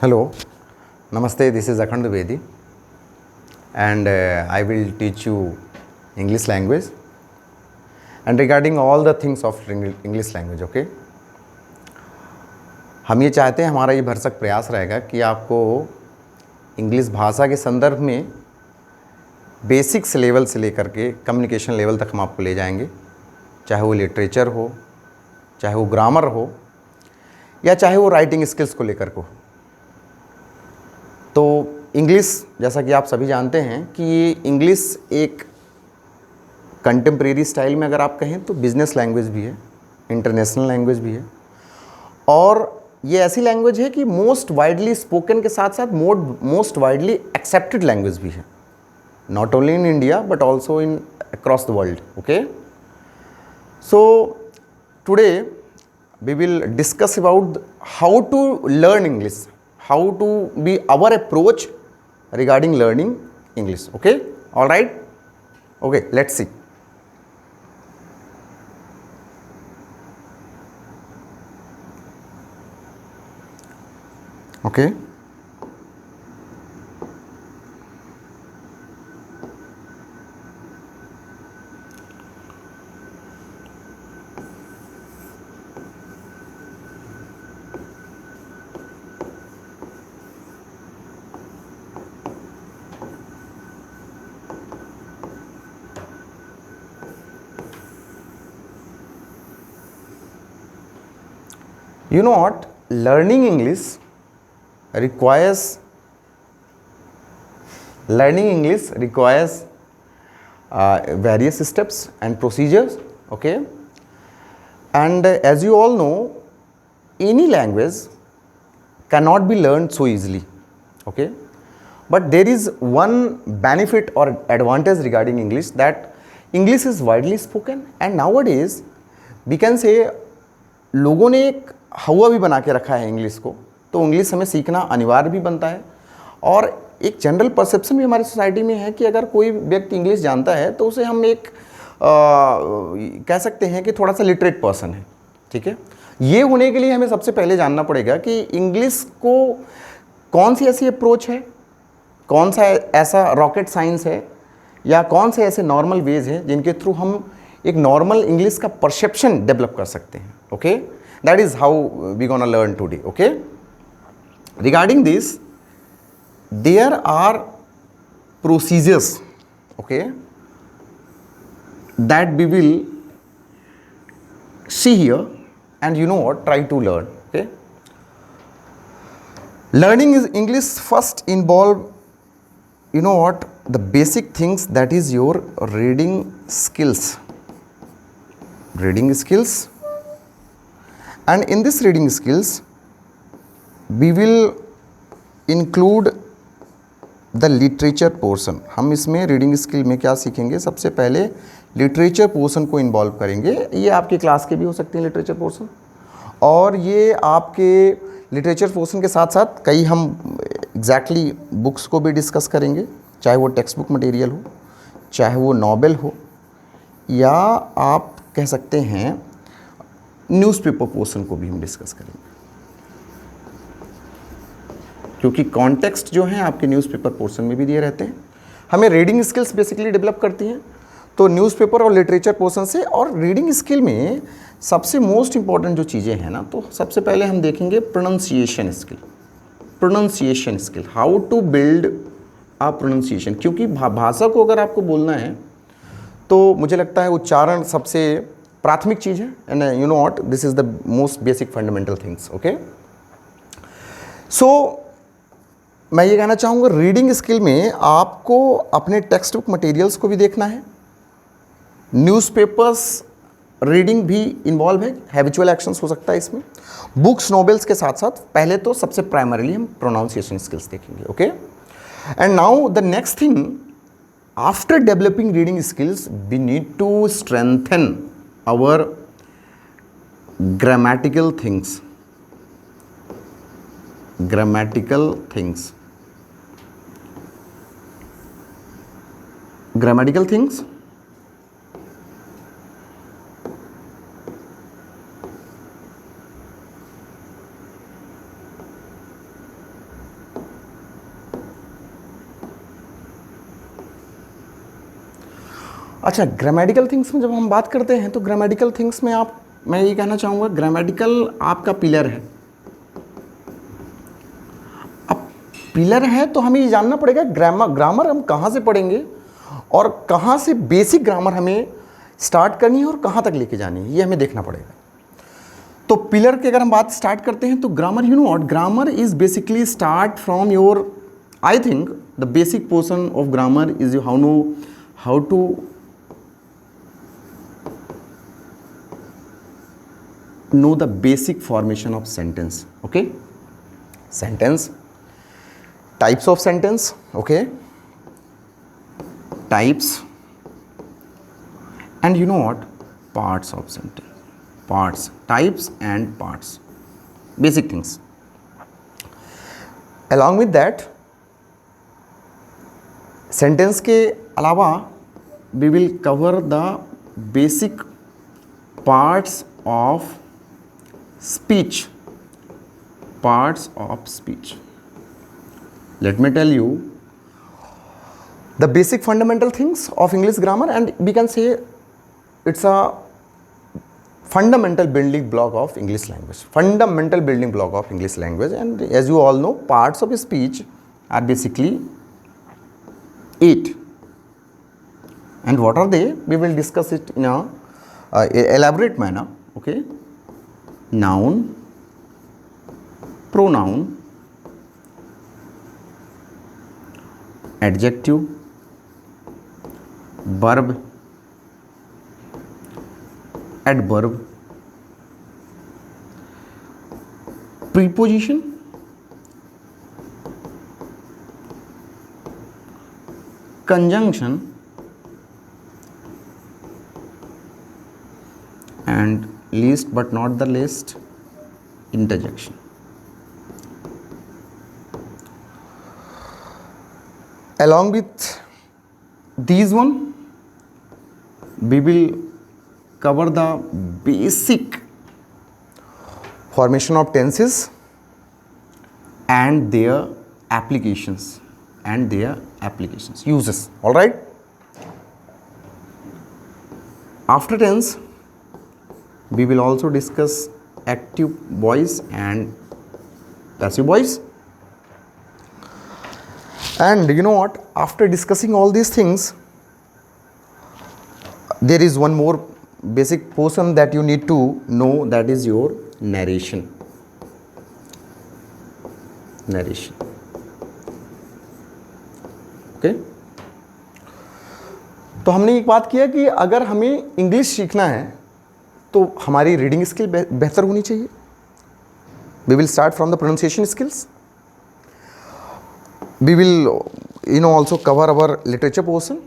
Hello, Namaste. This is Akhand Dwivedi, and I will teach you English language and regarding all the things of English language. Okay. हम ये चाहते हैं, हमारा ये भरसक प्रयास रहेगा कि आपको इंग्लिश भाषा के संदर्भ में बेसिक्स लेवल से लेकर के कम्युनिकेशन लेवल तक हम आपको ले जाएंगे, चाहे वो लिटरेचर हो, चाहे वो ग्रामर हो, या चाहे वो राइटिंग स्किल्स को लेकर को। तो इंग्लिश, जैसा कि आप सभी जानते हैं कि ये इंग्लिश एक कंटेम्प्रेरी स्टाइल में अगर आप कहें तो बिजनेस लैंग्वेज भी है, इंटरनेशनल लैंग्वेज भी है, और ये ऐसी लैंग्वेज है कि मोस्ट वाइडली स्पोकन के साथ साथ मोस्ट वाइडली एक्सेप्टेड लैंग्वेज भी है, not only in India but also in across the world. Okay, so today we will discuss about how to learn English, how to be our approach regarding learning English. Okay, all right, okay, let's see. Okay, you know what, learning English requires various steps and procedures. Okay, and as you all know, any language cannot be learned so easily. Okay, but there is one benefit or advantage regarding English, that English is widely spoken, and nowadays we can say लोगों ने एक हवा भी बना के रखा है English को, तो इंग्लिश हमें सीखना अनिवार्य भी बनता है। और एक जनरल परसेप्शन भी हमारी सोसाइटी में है कि अगर कोई व्यक्ति इंग्लिश जानता है तो उसे हम एक कह सकते हैं कि थोड़ा सा लिटरेट पर्सन है। ठीक है, ये होने के लिए हमें सबसे पहले जानना पड़ेगा कि इंग्लिश को कौन सी ऐसी अप्रोच है, कौन सा ऐसा रॉकेट साइंस है, या कौन से ऐसे नॉर्मल वेज हैं जिनके थ्रू हम एक नॉर्मल इंग्लिश का परसेप्शन डेवलप कर सकते हैं। Okay, that is how we gonna learn today. Okay, regarding this there are procedures, okay, that we will see here, and you know what, try to learn. Okay, learning is English first involve, you know what, the basic things, that is your reading skills. And in this reading skills we will include the literature portion. हम इसमें reading skill में क्या सीखेंगे, सबसे पहले literature portion को involve करेंगे. ये आपके क्लास के भी हो सकते हैं लिटरेचर पोर्शन, और ये आपके लिटरेचर पोर्शन के साथ साथ कई हम एग्जैक्टली बुक्स को भी डिस्कस करेंगे, चाहे वो टेक्स्ट बुक मटेरियल हो, चाहे वो नॉवेल हो, या आप कह सकते हैं न्यूज़पेपर पोर्शन को भी हम डिस्कस करेंगे, क्योंकि कॉन्टेक्स्ट जो है आपके न्यूज़पेपर पोर्शन में भी दिए रहते हैं. हमें रीडिंग स्किल्स बेसिकली डेवलप करती हैं, तो न्यूज़पेपर और लिटरेचर पोर्शन से. और रीडिंग स्किल में सबसे मोस्ट इंपॉर्टेंट जो चीज़ें हैं ना, तो सबसे पहले हम देखेंगे pronunciation skill, how to build a pronunciation. क्योंकि भाषा को अगर आपको बोलना है तो मुझे लगता है उच्चारण सबसे प्राथमिक चीज़ है, and you know what, this is the most basic fundamental things. Okay, so मैं ये कहना चाहूँगा, रीडिंग स्किल में आपको अपने टेक्स्ट बुक मटेरियल्स को भी देखना है, न्यूज़पेपर्स रीडिंग भी इन्वॉल्व है, हैबिचुअल एक्शंस हो सकता है इसमें, बुक्स नॉवेल्स के साथ साथ. पहले तो सबसे प्राइमरीली हम प्रोनाउंसिएशन स्किल्स देखेंगे. Okay, and now the next thing, after developing reading skills we need to strengthen our grammatical things. अच्छा, ग्रामेटिकल थिंग्स में जब हम बात करते हैं तो ग्रामेटिकल थिंग्स में मैं ये कहना चाहूँगा, ग्रामेटिकल आपका पिलर है। अब पिलर है तो हमें ये जानना पड़ेगा ग्रामर हम कहाँ से पढ़ेंगे और कहाँ से बेसिक ग्रामर हमें स्टार्ट करनी है और कहाँ तक लेके जानी है, ये हमें देखना पड़ेगा। तो पिलर की अगर हम बात स्टार्ट करते हैं तो grammar, you know what, grammar is basically start from your, I think the basic portion of grammar is how to know the basic formation of sentence. Okay, sentence, types of sentence. Okay, types, and you know what, parts of sentence, parts, types and parts, basic things. Along with that, sentence के अलावा we will cover the basic parts of speech, parts of speech. Let me tell you the basic fundamental things of English grammar, and we can say it's a fundamental building block of English language, fundamental building block of English language. And as you all know, parts of speech are basically 8. And what are they? We will discuss it in a elaborate manner. Okay, noun, pronoun, adjective, verb, adverb, preposition, conjunction, and least but not the least, interjection. Along with these one, we will cover the basic formation of tenses and their applications uses. All right, after tense we will also discuss active voice and passive voice. And you know what, after discussing all these things, there is one more basic portion that you need to know, that is your narration. Okay, तो हमने एक बात किया कि अगर हमें English सीखना है तो हमारी रीडिंग स्किल बेहतर होनी चाहिए. We will start from the pronunciation skills. We will also cover our literature portion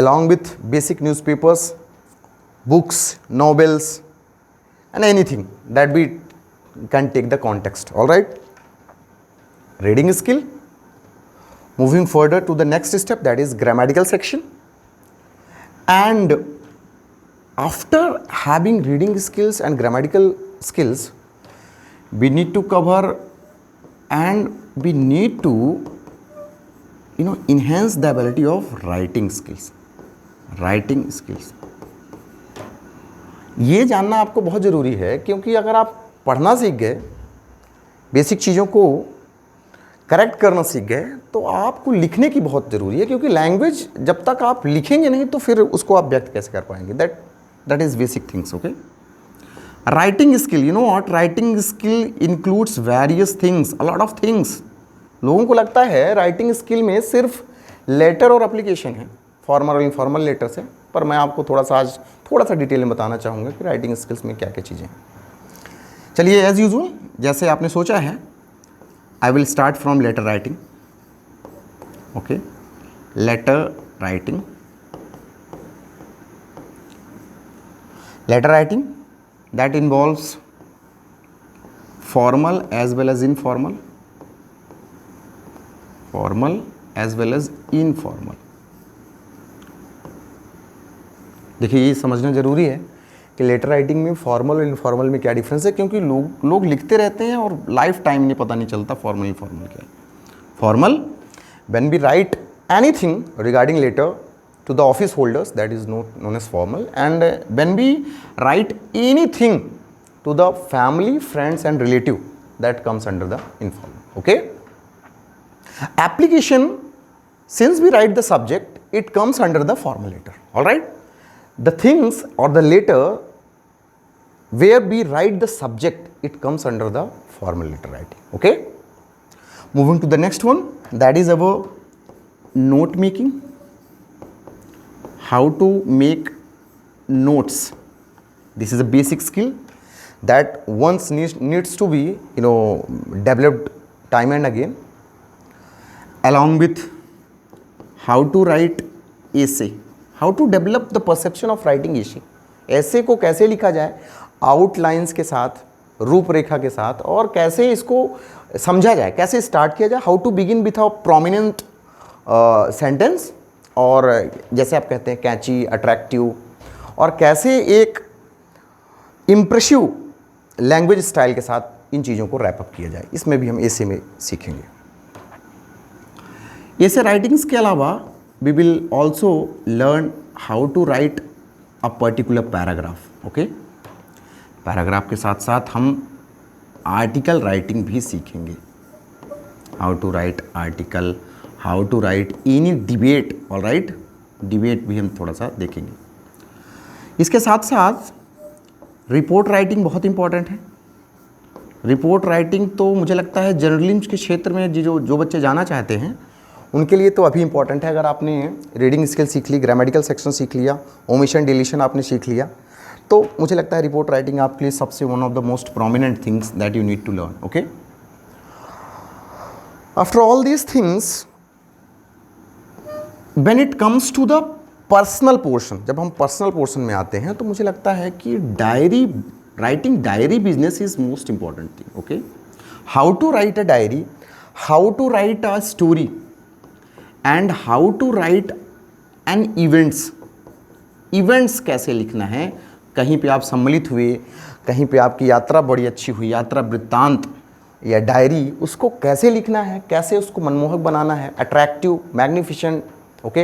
along with basic newspapers, books, novels, and anything that we can take the context. All right, reading skill. Moving further to the next step, that is grammatical section. And after having reading skills and grammatical skills, we need to cover and we need to enhance the ability of writing skills. ये जानना आपको बहुत ज़रूरी है, क्योंकि अगर आप पढ़ना सीख गए, बेसिक चीज़ों को करेक्ट करना सीख गए, तो आपको लिखने की बहुत ज़रूरी है, क्योंकि लैंग्वेज जब तक आप लिखेंगे नहीं तो फिर उसको आप व्यक्त कैसे कर पाएंगे. That is basic things. Okay, writing skill. You know what, writing skill includes various things, a lot of things. लोगों को लगता है राइटिंग स्किल में सिर्फ लेटर और एप्लीकेशन है, फॉर्मल और इनफॉर्मल लेटर से, पर मैं आपको थोड़ा सा डिटेल में बताना चाहूँगा कि राइटिंग स्किल्स में क्या क्या चीज़ें हैं. चलिए, एज यूजुअल जैसे आपने सोचा है, I will start from letter writing. Okay, letter writing. Letter writing that involves formal as well as informal. देखिए, ये समझना ज़रूरी है कि लेटर राइटिंग में फॉर्मल और इनफॉर्मल में क्या डिफरेंस है, क्योंकि लोग लिखते रहते हैं और लाइफ टाइम नहीं पता नहीं चलता फॉर्मल इनफॉर्मल क्या है. Formal, when we write anything regarding letter, to the office holders, that is known as formal. And when we write anything to the family, friends and relative, that comes under the informal. Okay. Application, since we write the subject, it comes under the formal letter. All right. The things or the letter where we write the subject, it comes under the formal letter writing. Okay. Moving to the next one, that is our note making. How to make notes. This is a basic skill that once needs to be developed time and again, along with how to write essay, how to develop the perception of writing essay. ऐसे को कैसे लिखा जाए outlines के साथ, रूपरेखा के साथ, और कैसे इसको समझा जाए, कैसे स्टार्ट किया जाए, how to begin with a prominent sentence, और जैसे आप कहते हैं कैची, अट्रैक्टिव, और कैसे एक इम्प्रेसिव लैंग्वेज स्टाइल के साथ इन चीज़ों को रैप अप किया जाए, इसमें भी हम ऐसे में सीखेंगे। ऐसे राइटिंग्स के अलावा we will also learn how to write a particular paragraph. Okay, paragraph के साथ साथ हम आर्टिकल राइटिंग भी सीखेंगे, how to write article, how to write any debate. All right, debate भी हम थोड़ा सा देखेंगे। इसके साथ साथ रिपोर्ट राइटिंग बहुत इंपॉर्टेंट है। रिपोर्ट राइटिंग तो मुझे लगता है जर्नलिज्म के क्षेत्र में जो बच्चे जाना चाहते हैं उनके लिए तो अभी इंपॉर्टेंट है। अगर आपने रीडिंग स्किल सीख ली, ग्रामेटिकल सेक्शन सीख लिया, ओमिशन डिलीशन आपने सीख लिया, तो मुझे लगता है रिपोर्ट राइटिंग आपके लिए सबसे one of the most prominent things that you need to learn. Okay, after all these things, when it comes to the personal portion, जब हम पर्सनल पोर्शन में आते हैं तो मुझे लगता है कि diary writing, diary business is most important thing. Okay, how to write a diary, how to write a story, and how to write an events कैसे लिखना है। कहीं पे आप सम्मिलित हुए, कहीं पे आपकी यात्रा बड़ी अच्छी हुई, यात्रा वृत्तांत या डायरी, उसको कैसे लिखना है, कैसे उसको मनमोहक बनाना है, attractive, magnificent, okay,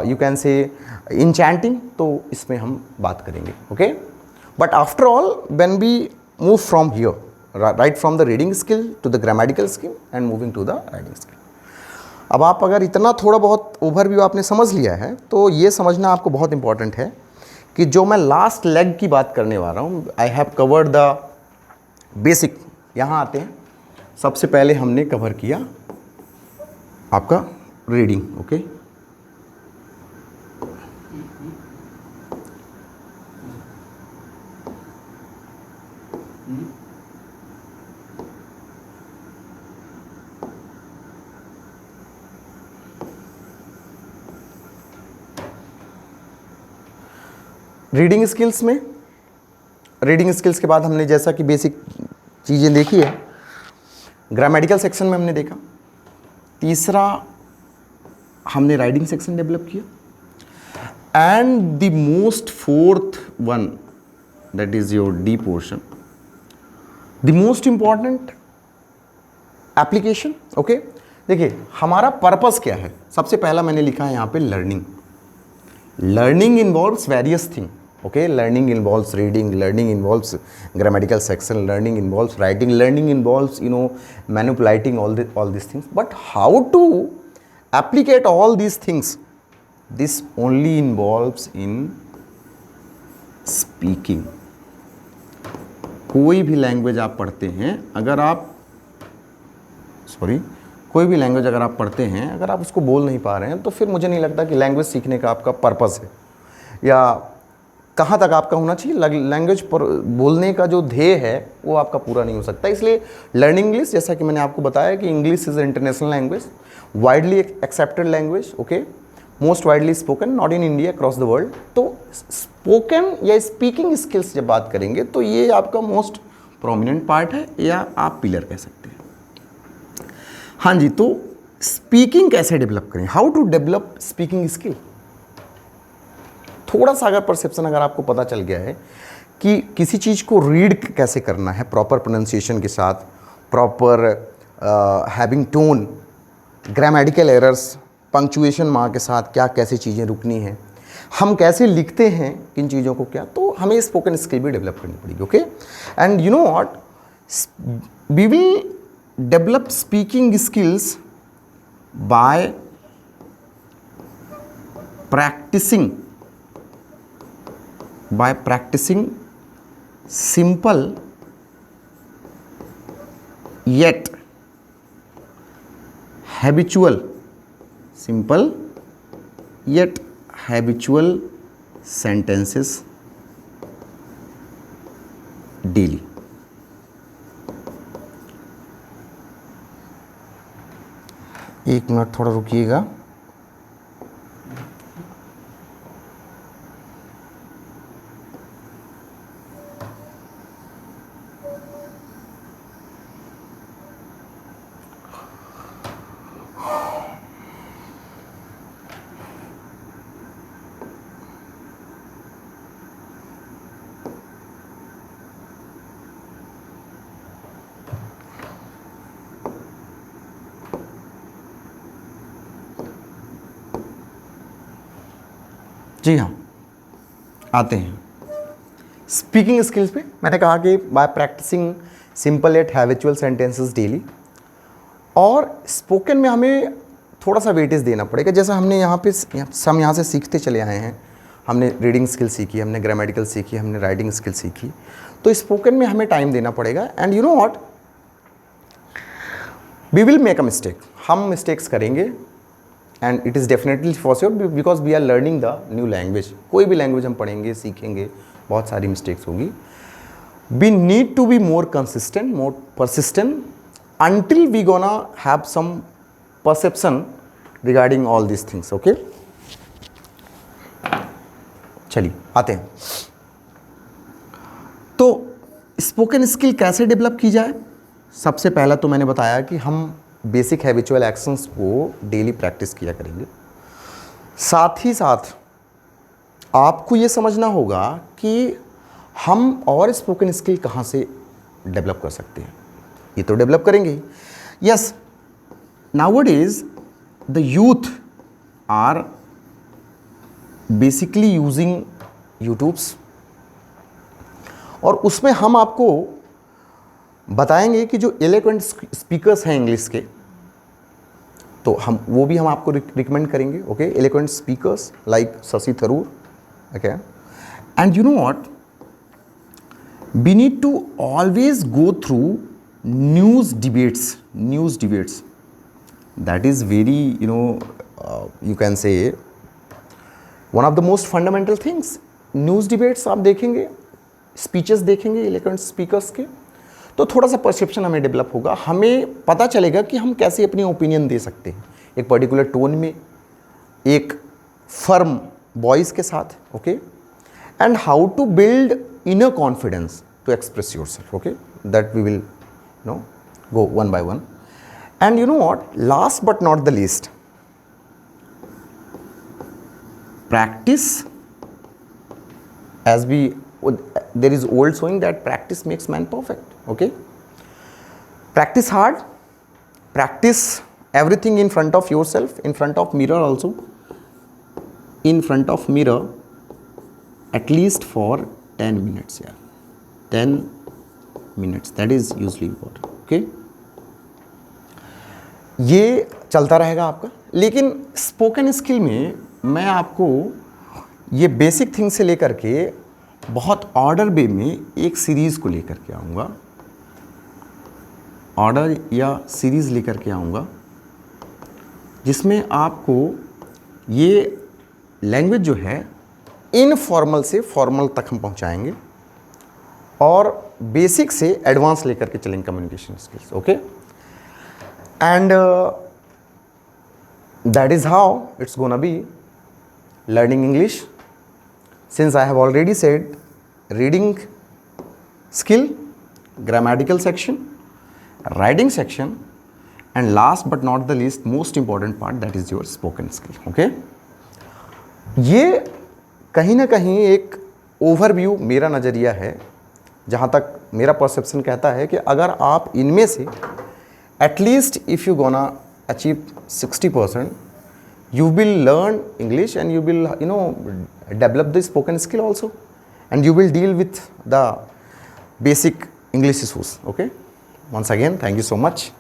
you can say enchanting, तो इसमें हम बात करेंगे। Okay, but after all when we move from here, right from the reading skill to the grammatical skill and moving to the writing skill. अब आप अगर इतना थोड़ा बहुत ओवरव्यू आपने समझ लिया है तो ये समझना आपको बहुत इंपॉर्टेंट है कि जो मैं लास्ट लेग की बात करने वाला हूँ, I have covered the basic. यहाँ आते हैं, सबसे पहले हमने कवर किया आपका रीडिंग। ओके, रीडिंग स्किल्स में, रीडिंग स्किल्स के बाद हमने जैसा कि बेसिक चीज़ें देखी है, ग्रामेटिकल सेक्शन में हमने देखा, तीसरा हमने राइटिंग सेक्शन डेवलप किया, and the most fourth one, that is your D portion, the most important application. Okay, देखिए हमारा पर्पस क्या है। सबसे पहला मैंने लिखा है यहाँ पे learning. Learning involves various thing. Okay, learning involves reading, learning involves grammatical section, learning involves writing, learning involves manipulating all these things. But how to applicate all these things, this only involves in speaking. कोई भी language आप पढ़ते हैं, अगर आप कोई भी language अगर आप पढ़ते हैं, अगर आप उसको बोल नहीं पा रहे हैं तो फिर मुझे नहीं लगता कि लैंग्वेज सीखने का आपका पर्पस है, या कहाँ तक आपका होना चाहिए। लैंग्वेज पर बोलने का जो ध्येय है वो आपका पूरा नहीं हो सकता। इसलिए लर्निंग इंग्लिश, जैसा कि मैंने आपको बताया कि English is international language, widely accepted language, okay, most widely spoken, not in India, across the world. तो स्पोकन या स्पीकिंग स्किल्स जब बात करेंगे तो ये आपका मोस्ट प्रोमिनेंट पार्ट है, या आप पिलर कह सकते हैं। हाँ जी, तो स्पीकिंग कैसे डेवलप करें, how to develop speaking skill. थोड़ा सा अगर परसेप्शन अगर आपको पता चल गया है कि किसी चीज़ को रीड कैसे करना है प्रॉपर प्रोनाउंसिएशन के साथ, proper having tone, grammatical errors, punctuation mark के साथ क्या कैसे चीज़ें रुकनी हैं, हम कैसे लिखते हैं किन चीज़ों को क्या, तो हमें स्पोकन स्किल भी डेवलप करनी पड़ेगी. Okay, and you know what, we will develop speaking skills by practicing simple yet habitual sentences daily. एक मिनट थोड़ा रुकिएगा. जी हाँ, आते हैं स्पीकिंग स्किल्स पे. मैंने कहा कि by practicing simple yet habitual sentences daily. और स्पोकन में हमें थोड़ा सा वेटेज देना पड़ेगा. जैसा हमने यहाँ पे हम यहाँ से सीखते चले आए हैं, हमने रीडिंग स्किल सीखी, हमने ग्रामेटिकल सीखी, हमने राइटिंग स्किल सीखी, तो स्पोकन में हमें टाइम देना पड़ेगा. And you know what, we will make a mistake. हम मिस्टेक्स करेंगे and it is definitely for sure, because we are learning the new language. कोई भी लैंग्वेज हम पढ़ेंगे सीखेंगे, बहुत सारी मिस्टेक्स होगी. We need to be more consistent, more persistent until we gonna have some perception regarding all these things. Okay, चलिए आते हैं. तो स्पोकन स्किल कैसे डेवलप की जाए? सबसे पहला तो मैंने बताया कि हम बेसिक हैबिचुअल एक्शंस को डेली प्रैक्टिस किया करेंगे. साथ ही साथ आपको ये समझना होगा कि हम और स्पोकन स्किल कहाँ से डेवलप कर सकते हैं. ये तो डेवलप करेंगे. Yes, nowadays the youth are basically using YouTubes, और उसमें हम आपको बताएंगे कि जो एलोक्वेंट स्पीकर्स हैं इंग्लिश के, तो हम वो भी हम आपको रिकमेंड करेंगे. Okay, eloquent speakers like Shashi Tharoor. Okay, and you know what, we need to always go through news debates. That is very, you can say one of the most fundamental things. News debates आप देखेंगे, speeches देखेंगे eloquent speakers के, तो थोड़ा सा perception हमें develop होगा. हमें पता चलेगा कि हम कैसे अपनी ओपिनियन दे सकते हैं एक पर्टिकुलर टोन में, एक फर्म वॉइस के साथ. Okay, and how to build inner confidence to express yourself. Okay, that we will go one by one. And you know what, last but not the least, practice, as there is old saying that practice makes man perfect. Okay, practice hard, practice everything in front of yourself, in front of mirror also, in front of mirror at least for 10 minutes. 10 minutes, that is usually important. Okay, ये चलता रहेगा आपका. लेकिन spoken skill में मैं आपको ये basic thing से लेकर के बहुत ऑर्डर वे में एक सीरीज़ को लेकर के आऊँगा, ऑर्डर या सीरीज़ लेकर के आऊँगा, जिसमें आपको ये लैंग्वेज जो है इनफॉर्मल से फॉर्मल तक हम पहुँचाएंगे, और बेसिक से एडवांस लेकर के चलेंगे communication skills. Okay, and that is how it's gonna be learning English. Since I have already said reading skill, grammatical section, writing section, and last but not the least most important part, that is your spoken skill. Okay, ये कहीं ना कहीं एक overview मेरा नज़रिया है, जहाँ तक मेरा परसेप्शन कहता है कि अगर आप इनमें से at least if you gonna achieve 60%, you will learn English and you will, develop the spoken skill also, and you will deal with the basic English issues. Okay. Once again, thank you so much.